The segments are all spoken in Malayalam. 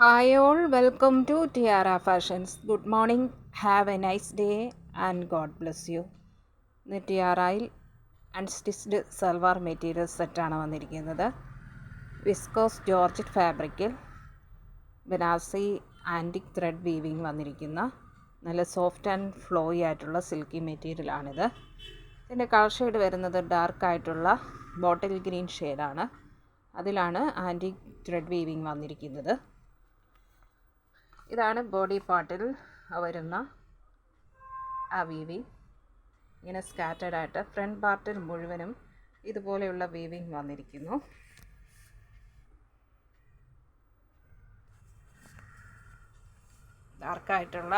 Hi all, welcome to Tiara Fashions. Good morning, have a nice day and God bless you. ഇന്ന് ടിയാറയിൽ അൺസ്റ്റിച്ച്ഡ് സൽവാർ മെറ്റീരിയൽ സെറ്റാണ് വന്നിരിക്കുന്നത്. വിസ്കോസ് ജോർജറ്റ് ഫാബ്രിക്കിൽ ബനാറസി ആൻറ്റിക് ത്രെഡ് വീവിങ് വന്നിരിക്കുന്ന നല്ല സോഫ്റ്റ് ആൻഡ് ഫ്ലോയി ആയിട്ടുള്ള സിൽക്കി മെറ്റീരിയലാണിത്. ഇതിൻ്റെ കളർ ഷെയ്ഡ് വരുന്നത് ഡാർക്കായിട്ടുള്ള ബോട്ടിൽ ഗ്രീൻ ഷെയ്ഡാണ്. അതിലാണ് ആൻറ്റിക് ത്രെഡ് വീവിങ് വന്നിരിക്കുന്നത്. ഇതാണ് ബോഡി പാർട്ടിൽ വരുന്ന ആ വീവിങ്. ഇങ്ങനെ സ്കാറ്റേഡ് ആയിട്ട് ഫ്രണ്ട് പാർട്ടിൽ മുഴുവനും ഇതുപോലെയുള്ള വീവിങ് വന്നിരിക്കുന്നു. ഡാർക്കായിട്ടുള്ള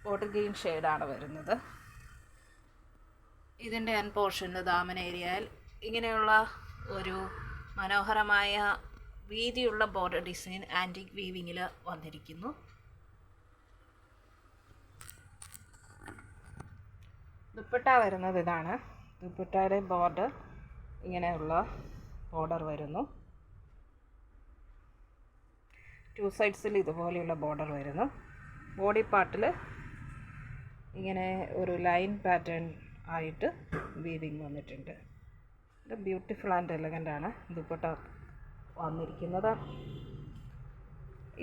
ബോട്ടിൽ ഗ്രീൻ ഷെയ്ഡാണ് വരുന്നത്. ഇതിൻ്റെ എൻ പോർഷന് ദാമൻ ഏരിയയിൽ ഇങ്ങനെയുള്ള ഒരു മനോഹരമായ വീതിയുള്ള ബോർഡർ ഡിസൈൻ ആൻറ്റിക് വീവിങ്ങിൽ വന്നിരിക്കുന്നു. ദുപ്പട്ട വരുന്നത് ഇതാണ്. ദുപ്പട്ടയുടെ ബോർഡർ ഇങ്ങനെയുള്ള ബോർഡർ വരുന്നു. ടു സൈഡ്സിൽ ഇതുപോലെയുള്ള ബോർഡർ വരുന്നു. ബോഡി പാർട്ടിൽ ഇങ്ങനെ ഒരു ലൈൻ പാറ്റേൺ ആയിട്ട് വീവിങ് വന്നിട്ടുണ്ട്. ഇത് ബ്യൂട്ടിഫുൾ ആൻഡ് എലഗൻ്റ് ആണ് ദുപ്പട്ട വന്നിരിക്കുന്നത്.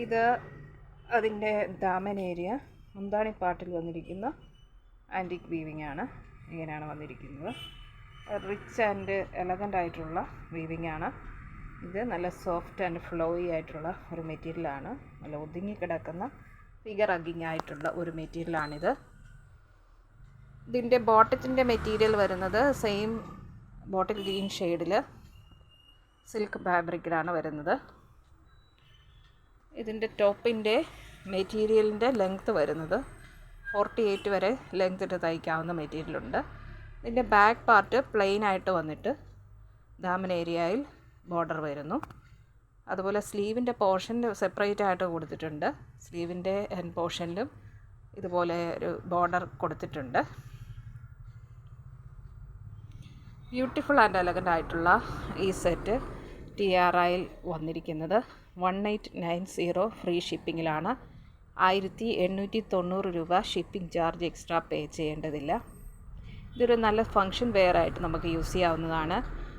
ഇത് അതിൻ്റെ ദാമൻ ഏരിയ മുന്താണി പാർട്ടിൽ വന്നിരിക്കുന്ന ആൻറ്റിക് വീവിങ് ആണ്. ഇങ്ങനെയാണ് വന്നിരിക്കുന്നത്. റിച്ച് ആൻഡ് എലഗൻ്റ് ആയിട്ടുള്ള വീവിങ് ആണ്. ഇത് നല്ല സോഫ്റ്റ് ആൻഡ് ഫ്ലോയി ആയിട്ടുള്ള ഒരു മെറ്റീരിയലാണ്. നല്ല ഒതുങ്ങിക്കിടക്കുന്ന ഫിഗർ ഹഗ്ഗിങ് ആയിട്ടുള്ള ഒരു മെറ്റീരിയലാണിത്. ഇതിൻ്റെ ബോട്ടത്തിൻ്റെ മെറ്റീരിയൽ വരുന്നത് സെയിം ബോട്ടിൽ ഗ്രീൻ ഷെയ്ഡിൽ സിൽക്ക് ഫാബ്രിക്കിലാണ് വരുന്നത്. ഇതിൻ്റെ ടോപ്പിൻ്റെ മെറ്റീരിയലിൻ്റെ ലെങ്ത്ത് വരുന്നത് 48 വരെ ലെങ്ത് ഇട്ട് തയ്ക്കാവുന്ന മെറ്റീരിയലുണ്ട്. ഇതിൻ്റെ ബാക്ക് പാർട്ട് പ്ലെയിൻ ആയിട്ട് വന്നിട്ട് ദാമൻ ഏരിയയിൽ ബോർഡർ വരുന്നു. അതുപോലെ സ്ലീവിൻ്റെ പോർഷൻ സെപ്പറേറ്റ് ആയിട്ട് കൊടുത്തിട്ടുണ്ട്. സ്ലീവിൻ്റെ എൻ പോർഷനിലും ഇതുപോലെ ഒരു ബോർഡർ കൊടുത്തിട്ടുണ്ട്. ബ്യൂട്ടിഫുൾ ആൻഡ് എലഗൻ്റ് ആയിട്ടുള്ള ഈ സെറ്റ് ടിയാറയിൽ വന്നിരിക്കുന്നത് 1890 ഫ്രീ ഷിപ്പിങ്ങിലാണ്. 1890 രൂപ ഷിപ്പിംഗ് ചാർജ് എക്സ്ട്രാ പേ ചെയ്യേണ്ടതില്ല. ഇതൊരു നല്ല ഫങ്ഷൻ വെയർ ആയിട്ട് നമുക്ക് യൂസ് ചെയ്യാവുന്നതാണ്.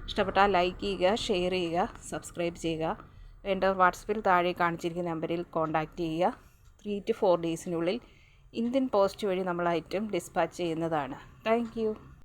ഇഷ്ടപ്പെട്ടാൽ ലൈക്ക് ചെയ്യുക, ഷെയർ ചെയ്യുക, സബ്സ്ക്രൈബ് ചെയ്യുക. വേണ്ടവർ വാട്സപ്പിൽ താഴെ കാണിച്ചിരിക്കുന്ന നമ്പറിൽ കോൺടാക്റ്റ് ചെയ്യുക. 3 to 4 ഡേയ്സിനുള്ളിൽ ഇന്ത്യൻ പോസ്റ്റ് വഴി നമ്മൾ ഐറ്റം ഡിസ്പാച്ച് ചെയ്യുന്നതാണ്. Thank you.